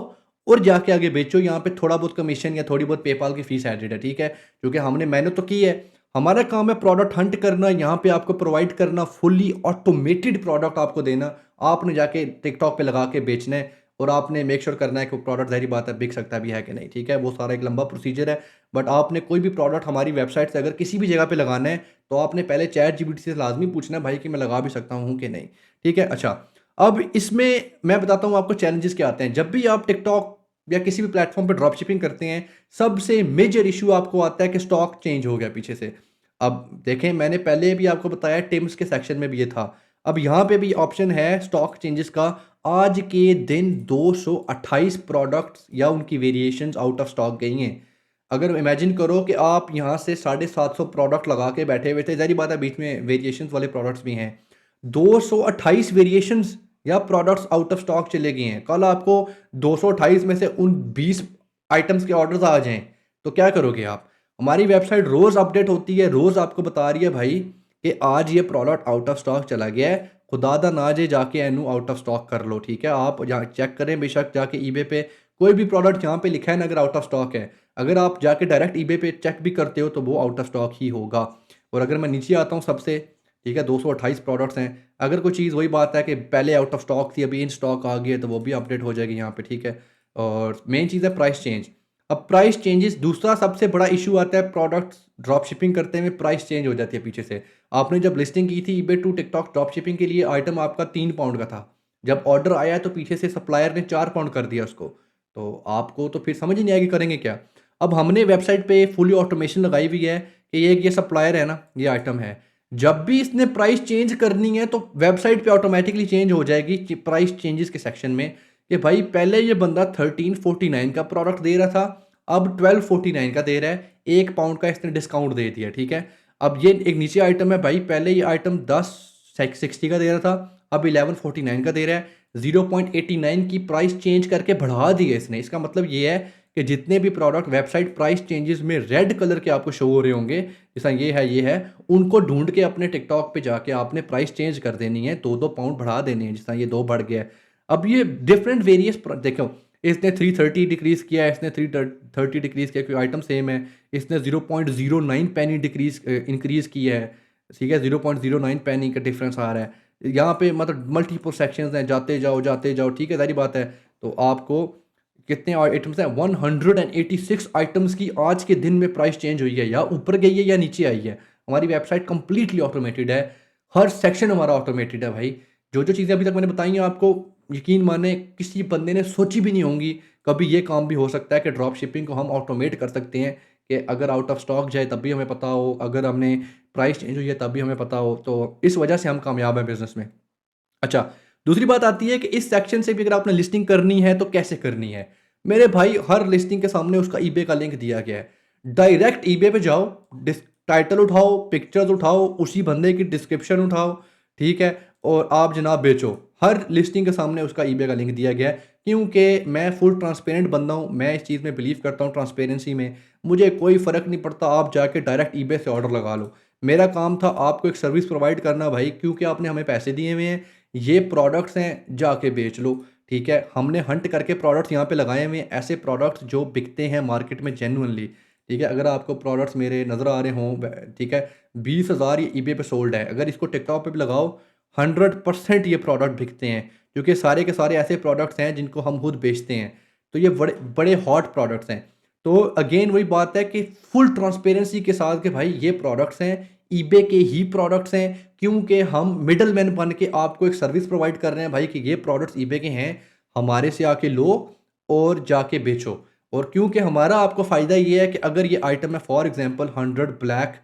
और जाके आगे बेचो। यहाँ पे थोड़ा बहुत कमीशन या थोड़ी बहुत पेपाल की फीस एडेड है, ठीक है? क्योंकि हमने मेहनत तो की है। हमारा काम है प्रोडक्ट हंट करना, यहाँ पे आपको प्रोवाइड करना, फुल्ली ऑटोमेटेड प्रोडक्ट आपको देना। आपने जाके टिकटॉक पे लगा के बेचना है और आपने मेक श्योर करना है कि वो प्रोडक्ट, ज़ाहिर बात है, बिक सकता भी है कि नहीं, ठीक है? वो सारा एक लंबा प्रोसीजर है। बट आपने कोई भी प्रोडक्ट हमारी वेबसाइट से अगर किसी भी जगह पे लगाना है, तो आपने पहले चैट जीपीटी से लाज़मी पूछना है भाई कि मैं लगा भी सकता हूँ कि नहीं, ठीक है? अच्छा, अब इसमें मैं बताता हूँ आपको चैलेंजेस क्या आते हैं। जब भी आप टिकटॉक या किसी भी प्लेटफ़ॉर्म पे ड्रॉप शिपिंग करते हैं, सबसे मेजर इश्यू आपको आता है कि स्टॉक चेंज हो गया पीछे से। अब देखें, मैंने पहले भी आपको बताया, टिम्स के सेक्शन में भी ये था। अब यहाँ पे भी ऑप्शन है स्टॉक चेंजेस का। आज के दिन 228 प्रोडक्ट्स या उनकी वेरिएशंस आउट ऑफ स्टॉक गई हैं। अगर इमेजिन करो कि आप यहाँ से 750 प्रोडक्ट लगा के बैठे हुए थे, ज़ाहिर बात है बीच में वेरिएशंस वाले प्रोडक्ट्स भी हैं। 228 वेरिएशंस या प्रोडक्ट्स आउट ऑफ स्टॉक चले गए हैं। कल आपको 228 में से उन 20 आइटम्स के ऑर्डर्स आ जाएँ, तो क्या करोगे आप? हमारी वेबसाइट रोज़ अपडेट होती है, रोज़ आपको बता रही है भाई कि आज ये प्रोडक्ट आउट ऑफ स्टॉक चला गया है। खुदादा ना जे जाके एनू आउट ऑफ स्टॉक कर लो, ठीक है? आप जा चेक करें बेशक जाके ईबे पे, कोई भी प्रोडक्ट जहाँ पे लिखा है ना अगर आउट ऑफ स्टॉक है, अगर आप जाके डायरेक्ट ईबे पे चेक भी करते हो तो वो आउट ऑफ स्टॉक ही होगा। और अगर मैं नीचे आता हूँ सबसे, ठीक है, 228 प्रोडक्ट्स हैं। अगर कोई चीज़, वही बात है कि पहले आउट ऑफ स्टॉक थी, अभी इन स्टॉक आ गई है, तो वो भी अपडेट हो जाएगी यहाँ पे, ठीक है? और मेन चीज़ है प्राइस चेंज। अब प्राइस चेंजेस दूसरा सबसे बड़ा इश्यू आता है, प्रोडक्ट्स ड्रॉप शिपिंग करते हुए प्राइस चेंज हो जाती है पीछे से। आपने जब लिस्टिंग की थी eBay to TikTok drop shipping के लिए, आइटम आपका £3 का था। जब ऑर्डर आया है तो पीछे से सप्लायर ने £4 कर दिया उसको। तो आपको तो फिर समझ ही नहीं आएगी करेंगे क्या? अब हमने वेबसाइट पे फुली ऑटोमेशन लगाई हुई है कि ये सप्लायर है ना, ये आइटम है। जब भी इसने प्राइस चेंज करनी है तो वेबसाइट पे ऑटोमेटिकली चेंज हो जाएगी प्राइस चेंजेस के सेक्शन में, कि भाई पहले ये बंदा 1349 का प्रोडक्ट दे रहा था, अब 1249 का दे रहा है, £1 का इसने डिस्काउंट दे दिया, ठीक है? अब ये एक नीचे आइटम है भाई, पहले ये आइटम 1060 का दे रहा था, अब 1149 का दे रहा है। 0.89 की प्राइस चेंज करके बढ़ा दी है इसने। इसका मतलब ये है कि जितने भी प्रोडक्ट वेबसाइट प्राइस चेंजेस में रेड कलर के आपको शो हो रहे होंगे, जैसा ये है, उनको ढूंढ के अपने टिकटॉक पे जाके आपने प्राइस चेंज कर देनी है, 2-2 पाउंड बढ़ा देने हैं, जैसा ये 2 बढ़ गया है। अब ये डिफरेंट वेरियस देखो, इसने 330 डिक्रीज़ किया है, इसने 330 डिक्रीज़ किया, क्योंकि आइटम सेम है। इसने 0.09 पेनी इंक्रीज़ किया है, ठीक है? 0.09 पेनी का डिफरेंस आ रहा है। यहाँ पे मतलब मल्टीपल सेक्शंस हैं, जाते जाओ, ठीक है, सारी बात है। तो आपको कितने आइटम्स हैं? 186 आइटम्स की आज के दिन में प्राइस चेंज हुई है, या ऊपर गई है या नीचे आई है। हमारी वेबसाइट कंप्लीटली ऑटोमेटेड है, हर सेक्शन हमारा ऑटोमेटेड है भाई। जो चीज़ें अभी तक मैंने बताई हैं आपको, यकीन माने किसी बंदे ने सोची भी नहीं होंगी। कभी ये काम भी हो सकता है कि ड्रॉप शिपिंग को हम ऑटोमेट कर सकते हैं, कि अगर आउट ऑफ स्टॉक जाए तब भी हमें पता हो, अगर हमने प्राइस चेंज हुई है तब भी हमें पता हो। तो इस वजह से हम कामयाब हैं बिज़नेस में। अच्छा, दूसरी बात आती है कि इस सेक्शन से भी अगर आपने लिस्टिंग करनी है तो कैसे करनी है? मेरे भाई हर लिस्टिंग के सामने उसका ईबे का लिंक दिया गया है। डायरेक्ट ईबे पे जाओ, टाइटल उठाओ, पिक्चर्स उठाओ, उसी बंदे की डिस्क्रिप्शन उठाओ, ठीक है? और आप जनाब बेचो। हर लिस्टिंग के सामने उसका ईबे का लिंक दिया गया है, क्योंकि मैं फुल ट्रांसपेरेंट बंदा हूँ, मैं इस चीज़ में बिलीव करता हूँ ट्रांसपेरेंसी में। मुझे कोई फ़र्क नहीं पड़ता, आप जाके डायरेक्ट ईबे से ऑर्डर लगा लो। मेरा काम था आपको एक सर्विस प्रोवाइड करना भाई, क्योंकि आपने हमें पैसे दिए हुए हैं, ये प्रोडक्ट्स हैं, जाके बेच लो, ठीक है? हमने हंट करके प्रोडक्ट्स यहाँ पे लगाए हुए हैं, ऐसे प्रोडक्ट्स जो बिकते हैं मार्केट में जेन्युइनली, ठीक है? अगर आपको प्रोडक्ट्स मेरे नज़र आ रहे हों, ठीक है? 20,000 ये ईबे पे सोल्ड है, अगर इसको टिकटॉक पे भी लगाओ, 100% ये प्रोडक्ट बिकते हैं, क्योंकि सारे के सारे ऐसे प्रोडक्ट्स हैं जिनको हम खुद बेचते हैं। तो ये बड़े बड़े हॉट प्रोडक्ट्स हैं। तो अगेन वही बात है कि फुल ट्रांसपेरेंसी के साथ कि भाई ये प्रोडक्ट्स हैं, ईबे के ही प्रोडक्ट्स हैं, क्योंकि हम मिडलमैन बन के आपको एक सर्विस प्रोवाइड कर रहे हैं भाई कि ये प्रोडक्ट्स ईबे के हैं, हमारे से आके लो और जाके बेचो। और क्योंकि हमारा आपको फ़ायदा ये है कि अगर ये आइटम है फॉर एग्ज़ाम्पल 100 ब्लैक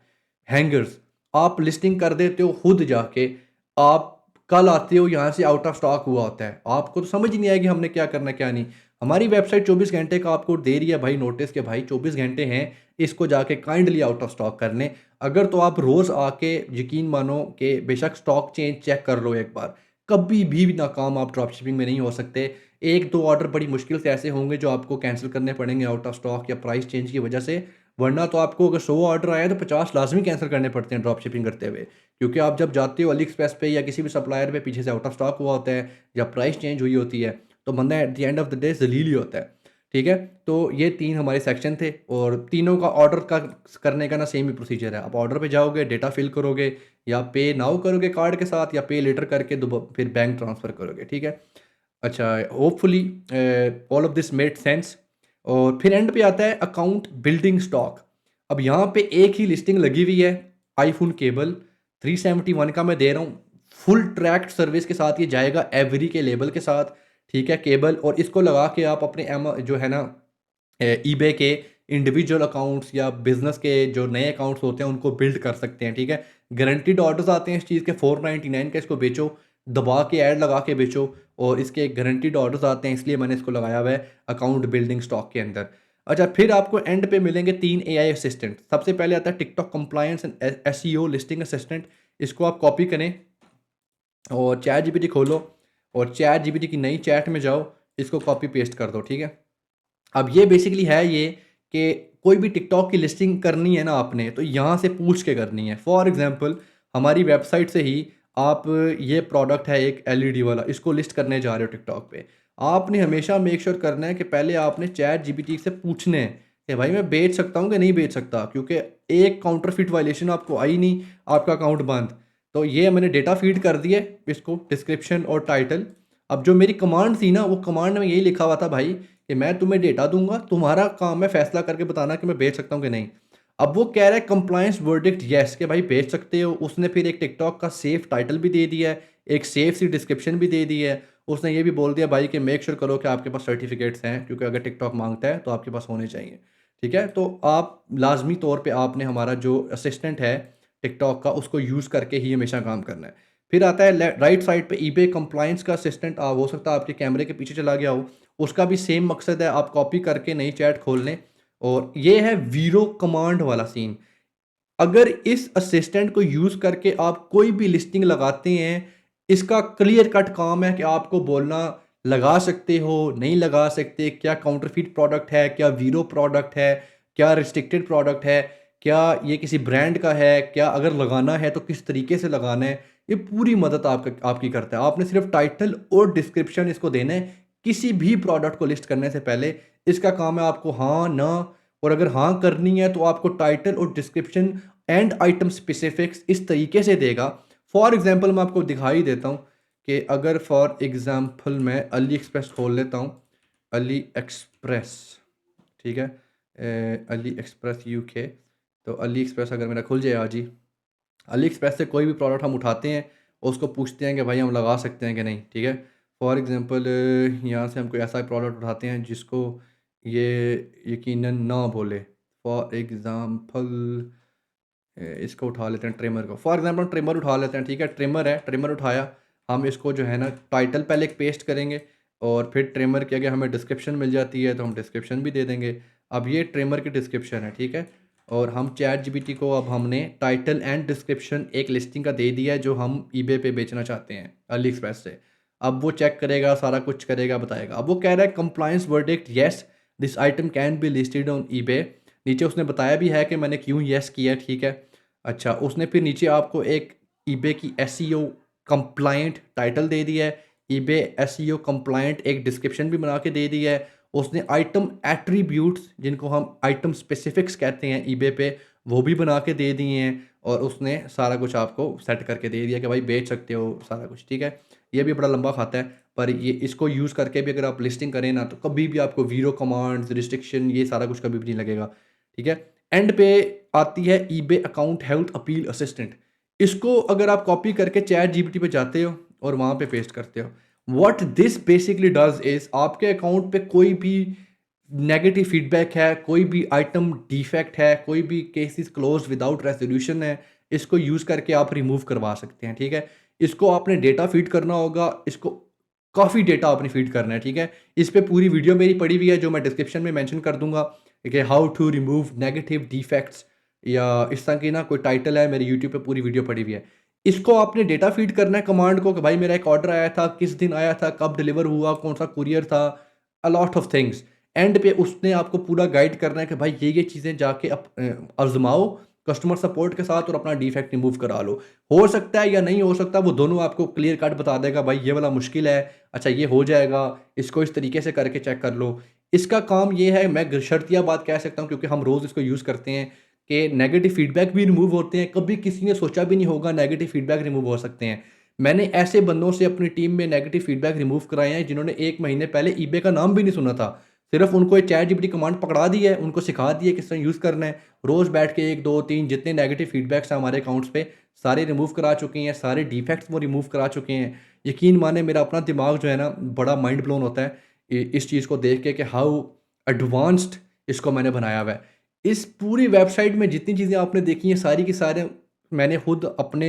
हैंगर्स, आप लिस्टिंग कर देते हो खुद जाके, आप कल आते हो यहाँ से आउट ऑफ स्टॉक हुआ होता है, आपको तो समझ ही नहीं आएगी हमने क्या करना है क्या नहीं। हमारी वेबसाइट 24 घंटे का आपको दे रही है भाई नोटिस कि भाई 24 घंटे हैं, इसको जाके काइंडली आउट ऑफ स्टॉक कर लें। अगर तो आप रोज़ आके यकीन मानो कि बेशक स्टॉक चेंज चेक कर लो एक बार, कभी भी नाकाम आप ड्रॉप शिपिंग में नहीं हो सकते। 1-2 ऑर्डर बड़ी मुश्किल से ऐसे होंगे जो आपको कैंसल करने पड़ेंगे आउट ऑफ स्टॉक या प्राइस चेंज की वजह से, वरना तो आपको अगर 100 ऑर्डर आए तो 50 लाज़मी कैंसल करने पड़ते हैं ड्रॉप शिपिंग करते हुए। क्योंकि आप जब जाते हो अली एक्सप्रेस पे या किसी भी सप्लायर पे, पीछे से आउट ऑफ स्टॉक हुआ होता है या प्राइस चेंज हुई होती है, तो बंदा at the end of the day ज़लील ही होता है। ठीक है? तो ये 3 हमारे सेक्शन थे और तीनों का ऑर्डर का करने का ना सेम ही प्रोसीजर है। आप ऑर्डर पे जाओगे, डेटा फिल करोगे या पे नाउ करोगे कार्ड के साथ या पे लेटर करके फिर बैंक ट्रांसफ़र करोगे, ठीक है? अच्छा, hopefully all of this made sense. और फिर एंड पे आता है अकाउंट बिल्डिंग स्टॉक। अब यहाँ पे एक ही लिस्टिंग लगी हुई है, आईफ़ोन केबल 371 का मैं दे रहा हूँ। फुल ट्रैक्ड सर्विस के साथ ये जाएगा एवरी के लेबल के साथ, ठीक है? केबल, और इसको लगा के आप अपने जो है ना ईबे के इंडिविजुअल अकाउंट्स या बिज़नेस के जो नए अकाउंट्स होते हैं उनको बिल्ड कर सकते हैं, ठीक है? गारंटीड ऑर्डर्स आते हैं इस चीज़ के 499 का, इसको बेचो, दबा के ऐड लगा के बेचो, और इसके गारंटीड ऑर्डर्स आते हैं, इसलिए मैंने इसको लगाया हुआ है अकाउंट बिल्डिंग स्टॉक के अंदर। अच्छा, फिर आपको एंड पे मिलेंगे 3 एआई असिस्टेंट। सबसे पहले आता है TikTok compliance and SEO listing assistant. इसको आप कॉपी करें और चैट जीपीटी खोलो और चैट जीपीटी की नई चैट में जाओ, इसको कॉपी पेस्ट कर दो, ठीक है? अब ये बेसिकली है ये कि कोई भी टिकटॉक की लिस्टिंग करनी है ना आपने, तो यहाँ से पूछ के करनी है। फॉर एग्ज़ाम्पल हमारी वेबसाइट से ही आप, ये प्रोडक्ट है एक एलईडी वाला, इसको लिस्ट करने जा रहे हो टिकटॉक पे। आपने हमेशा मेक श्योर करना है कि पहले आपने चैट जीपीटी से पूछने हैं कि भाई मैं बेच सकता हूँ कि नहीं बेच सकता? क्योंकि एक काउंटरफिट वायलेशन आपको आई नहीं, आपका अकाउंट बंद। तो ये मैंने डेटा फ़ीड कर दिए इसको, डिस्क्रिप्शन और टाइटल। अब जो मेरी कमांड थी ना, वो कमांड में यही लिखा हुआ था भाई कि मैं तुम्हें डेटा दूँगा, तुम्हारा काम है फैसला करके बताना कि मैं बेच सकता हूँ कि नहीं। अब वो कह रहा है कंप्लायंस वर्डिक्ट येस, कि भाई बेच सकते हो। उसने फिर एक टिकटॉक का सेफ टाइटल भी दे दिया है, एक सेफ सी डिस्क्रिप्शन भी दे दी है। उसने ये भी बोल दिया भाई कि मेक श्योर करो कि आपके पास सर्टिफिकेट्स हैं, क्योंकि अगर टिकटॉक माँगता है तो आपके पास होने चाहिए। ठीक है? तो आप लाज़मी तौर पे आपने हमारा जो असिस्टेंट है टिकटॉक का, उसको यूज़ करके ही हमेशा काम करना है। फिर आता है राइट साइड पे ईबे कंप्लायंस का असिस्टेंट। हो सकता है आपके कैमरे के पीछे चला गया हो, उसका भी सेम मकसद है, आप कॉपी करके नई चैट खोल लें। और ये है वीरो कमांड वाला सीन। अगर इस असिस्टेंट को यूज़ करके आप कोई भी लिस्टिंग लगाते हैं, इसका क्लियर कट काम है कि आपको बोलना लगा सकते हो, नहीं लगा सकते, क्या काउंटरफिट प्रोडक्ट है, क्या वीरो प्रोडक्ट है, क्या रिस्ट्रिक्टेड प्रोडक्ट है, क्या ये किसी ब्रांड का है, क्या अगर लगाना है तो किस तरीके से लगाना है। ये पूरी मदद आपकी करता है। आपने सिर्फ टाइटल और डिस्क्रिप्शन इसको देना है, किसी भी प्रोडक्ट को लिस्ट करने से पहले। इसका काम है आपको हाँ, ना, और अगर हाँ करनी है तो आपको टाइटल और डिस्क्रिप्शन एंड आइटम स्पेसिफिक्स इस तरीके से देगा। फॉर एग्जांपल मैं आपको दिखाई देता हूँ कि अगर फॉर एग्जांपल मैं अली एक्सप्रेस खोल लेता हूँ, अली एक्सप्रेस, ठीक है? Ali express UK. तो अली एक्सप्रेस अगर मेरा खुल जाए आज ही, अली एक्सप्रेस से कोई भी प्रोडक्ट हम उठाते हैं और उसको पूछते हैं कि भाई हम लगा सकते हैं कि नहीं, ठीक है? फॉर एग्जांपल यहाँ से हम कोई ऐसा प्रोडक्ट उठाते हैं जिसको ये यकीनन ना बोले। फॉर एग्जांपल इसको उठा लेते हैं, ट्रिमर को। फॉर एग्जांपल ट्रिमर उठा लेते हैं, ठीक है? ट्रिमर है, ट्रिमर उठाया, हम इसको जो है ना टाइटल पहले एक पेस्ट करेंगे और फिर ट्रिमर के आगे हमें डिस्क्रिप्शन मिल जाती है तो हम डिस्क्रिप्शन भी दे देंगे। अब ये ट्रिमर की डिस्क्रिप्शन है, ठीक है? और हम चैट जीपीटी को अब हमने टाइटल एंड डिस्क्रिप्शन एक लिस्टिंग का दे दिया है जो हम ईबे पे बेचना चाहते हैं अली एक्सप्रेस से। अब वो चेक करेगा, सारा कुछ करेगा, बताएगा। अब वो कह रहा है compliance verdict yes, this item can be listed on eBay. नीचे उसने बताया भी है कि मैंने क्यों येस किया, ठीक है? अच्छा, उसने फिर नीचे आपको एक ईबे की एसईओ कंप्लायंट टाइटल दे दिया है, ईबे एसईओ कंप्लायंट एक डिस्क्रिप्शन भी बना के दे दिया है। उसने आइटम एट्रीब्यूट्स जिनको हम आइटम स्पेसिफिक्स कहते हैं ईबे पे, वो भी बना के दे दिए हैं और उसने सारा कुछ आपको सेट करके दे दिया कि भाई बेच सकते हो सारा कुछ, ठीक है? ये भी बड़ा लंबा खाता है, पर ये इसको यूज़ करके भी अगर आप लिस्टिंग करें ना तो कभी भी आपको ज़ीरो कमांड्स, रिस्ट्रिक्शन, ये सारा कुछ कभी भी नहीं लगेगा, ठीक है? एंड पे आती है eBay account health appeal assistant. इसको अगर आप कॉपी करके चैट जीपीटी पे जाते हो और वहाँ पे पेस्ट करते हो, what this basically does is आपके अकाउंट पे कोई भी नेगेटिव फीडबैक है, कोई भी आइटम डिफेक्ट है, कोई भी केसेस क्लोज्ड विदाउट रेज़ोल्यूशन है, इसको यूज़ करके आप रिमूव करवा सकते हैं, ठीक है? इसको आपने डेटा फीड करना होगा, इसको काफ़ी डेटा आपने फीड करना है, ठीक है? इस पे पूरी वीडियो मेरी पड़ी हुई है जो मैं डिस्क्रिप्शन में मेंशन कर दूँगा कि how to remove negative defects या इस तरह की ना कोई टाइटल है, मेरी यूट्यूब पे पूरी वीडियो पड़ी हुई है। इसको आपने डेटा फीड करना है कमांड को कि भाई मेरा एक ऑर्डर आया था, किस दिन आया था, कब डिलीवर हुआ, कौन-सा कुरियर था, a lot of things. And पे उसने आपको पूरा गाइड करना है कि भाई ये चीज़ें जाके आज़माओ कस्टमर सपोर्ट के साथ और अपना डिफेक्ट रिमूव करा लो। हो सकता है या नहीं हो सकता, वो दोनों आपको क्लियर कट बता देगा, भाई ये वाला मुश्किल है, अच्छा ये हो जाएगा, इसको इस तरीके से करके चेक कर लो। इसका काम ये है, मैं शर्तिया बात कह सकता हूँ क्योंकि हम रोज़ इसको यूज़ करते हैं कि नेगेटिव फीडबैक भी रिमूव होते हैं। कभी किसी ने सोचा भी नहीं होगा नेगेटिव फीडबैक रिमूव हो सकते हैं। मैंने ऐसे बंदों से अपनी टीम में नेगेटिव फीडबैक रिमूव कराए हैं जिन्होंने 1 महीने पहले ईबे का नाम भी नहीं सुना था। सिर्फ़ उनको ये चैट जीपीटी कमांड पकड़ा दी है, उनको सिखा दिया किस तरह यूज़ करना है। रोज़ बैठ के 1, 2, 3 जितने नेगेटिव फीडबैक्स हैं हमारे अकाउंट्स पे, सारे रिमूव करा चुके हैं, सारे डिफेक्ट्स वो रिमूव करा चुके हैं। यकीन माने मेरा अपना दिमाग जो है ना बड़ा माइंड ब्लोन होता है इस चीज़ को देख के कि हाउ एडवांस्ड इसको मैंने बनाया हुआ है। इस पूरी वेबसाइट में जितनी चीज़ें आपने देखी हैं सारी की सारे मैंने खुद अपने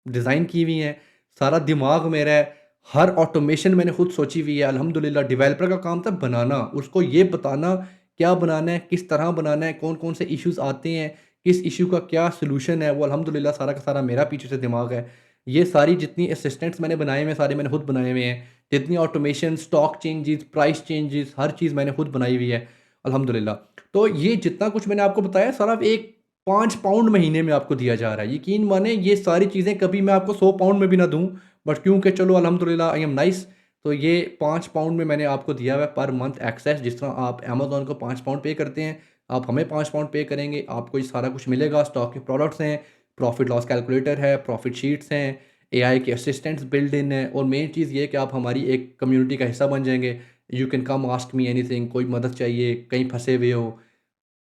डिज़ाइन की हुई हैं, सारा दिमाग मेरा है, हर ऑटोमेशन मैंने खुद सोची हुई है। अल्हम्दुलिल्लाह डेवलपर का काम था बनाना, उसको ये बताना क्या बनाना है, किस तरह बनाना है, कौन-कौन से इश्यूज़ आते हैं, किस इश्यू का क्या सॉल्यूशन है, वो अल्हम्दुलिल्लाह सारा का सारा मेरा पीछे से दिमाग है। ये सारी जितनी असिस्टेंट्स मैंने बनाए हुए हैं, सारे मैंने खुद बनाए हुए हैं। जितनी automation, stock changes, price changes, हर चीज़ मैंने खुद बनाई हुई है, अल्हम्दुलिल्लाह। तो ये जितना कुछ मैंने आपको बताया सारा एक 5 पाउंड महीने में आपको दिया जा रहा है। यकीन माने ये सारी चीज़ें कभी मैं आपको 100 पाउंड में भी ना दूँ, बट क्योंकि चलो अल्हम्दुलिल्लाह आई एम नाइस, तो ये 5 पाउंड में मैंने आपको दिया हुआ है पर मंथ एक्सेस। जिस तरह आप अमेज़न को 5 पाउंड पे करते हैं, आप हमें 5 पाउंड पे करेंगे, आपको ये सारा कुछ मिलेगा। स्टॉक के प्रोडक्ट्स हैं, प्रॉफिट लॉस कैलकुलेटर है, प्रॉफिट शीट्स हैं, एआई के असिस्टेंट्स बिल्ट इन है और मेन चीज़ ये है कि आप हमारी एक कम्युनिटी का हिस्सा बन जाएँगे। You can come ask me anything, कोई मदद चाहिए, कहीं फँसे हुए हो,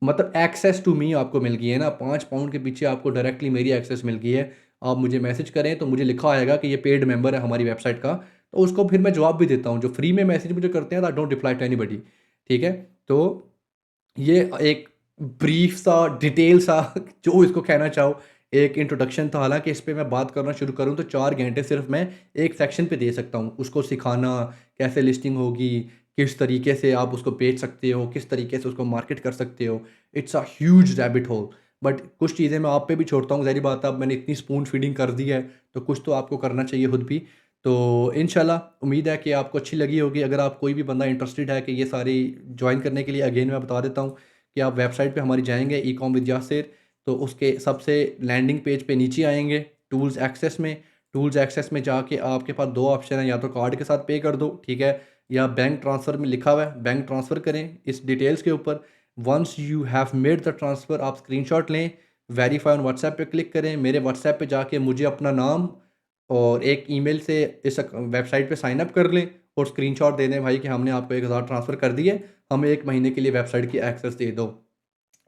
मतलब एक्सेस टू मी आपको मिल गई है ना, 5 पाउंड के पीछे आपको डायरेक्टली मेरी एक्सेस मिल गई है। आप मुझे मैसेज करें तो मुझे लिखा आएगा कि ये पेड मेंबर है हमारी वेबसाइट का, तो उसको फिर मैं जवाब भी देता हूँ। जो फ्री में मैसेज मुझे करते हैं I don't reply to anybody, ठीक है? तो ये एक ब्रीफ सा, डिटेल सा जो इसको कहना चाहो, एक इंट्रोडक्शन था। हालाँकि इस पे मैं बात करना शुरू करूँ तो 4 घंटे सिर्फ़ मैं एक सेक्शन पे दे सकता हूँ। उसको सिखाना, कैसे लिस्टिंग होगी, किस तरीके से आप उसको बेच सकते हो, किस तरीके से उसको मार्केट कर सकते हो। It's a huge rabbit hole. But कुछ चीज़ें मैं आप पे भी छोड़ता हूँ, ज़ाहिर बात है अब मैंने इतनी स्पून फीडिंग कर दी है, तो कुछ तो आपको करना चाहिए खुद भी। तो इंशाल्लाह उम्मीद है कि आपको अच्छी लगी होगी। अगर आप कोई भी बंदा इंटरेस्टेड है कि ये सारी जॉइन करने के लिए, अगेन मैं बता देता हूँ कि आप वेबसाइट पे हमारी जाएँगे ई कॉम विद यासिर, तो उसके सबसे लैंडिंग पेज पे नीचे आएँगे टूल्स एक्सेस में। टूल्स एक्सेस में जाके आपके पास 2 ऑप्शन हैं, या तो कार्ड के साथ पे कर दो, ठीक है? या बैंक ट्रांसफ़र में लिखा हुआ है, बैंक ट्रांसफ़र करें इस डिटेल्स के ऊपर। Once you have made the transfer आप स्क्रीनशॉट लें, वेरीफाई ऑन व्हाट्सएप पे क्लिक करें, मेरे व्हाट्सएप पे जाके मुझे अपना नाम और एक ईमेल से इस वेबसाइट पे साइन अप कर लें और स्क्रीनशॉट दे दें भाई कि हमने आपको 1000 ट्रांसफ़र कर दिए, हमें 1 महीने के लिए वेबसाइट की एक्सेस दे दो।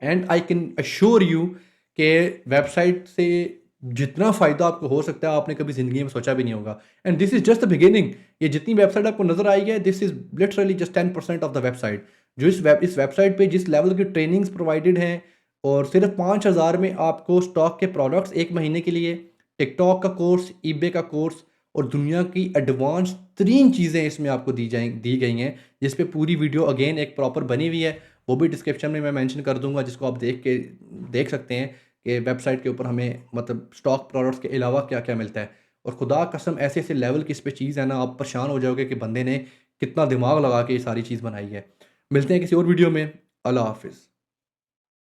And I can assure you कि वेबसाइट से जितना फ़ायदा आपको हो सकता है आपने कभी ज़िंदगी में सोचा भी नहीं होगा। And this is just the beginning. ये जितनी वेबसाइट आपको नज़र आई है this is literally just 10% of the website. जो इस वेबसाइट पे जिस लेवल की ट्रेनिंग्स प्रोवाइडेड हैं और सिर्फ 5000 में आपको स्टॉक के प्रोडक्ट्स 1 महीने के लिए, टिकटॉक का कोर्स, ईबे का कोर्स और दुनिया की एडवांस तरीन चीज़ें इसमें आपको दी गई हैं, जिस पे पूरी वीडियो अगेन एक प्रॉपर बनी हुई है। वो भी डिस्क्रिप्शन में मैं मेंशन कर दूँगा, जिसको आप देख सकते हैं कि वेबसाइट के ऊपर हमें मतलब स्टॉक प्रोडक्ट्स के अलावा क्या-क्या मिलता है। और खुदा कसम ऐसे-ऐसे लेवल की इस पे चीज़ है ना, आप परेशान हो जाओगे कि बंदे ने कितना दिमाग लगा के ये सारी चीज़ बनाई है। मिलते हैं किसी और वीडियो में। अल्लाह हाफ़िज़।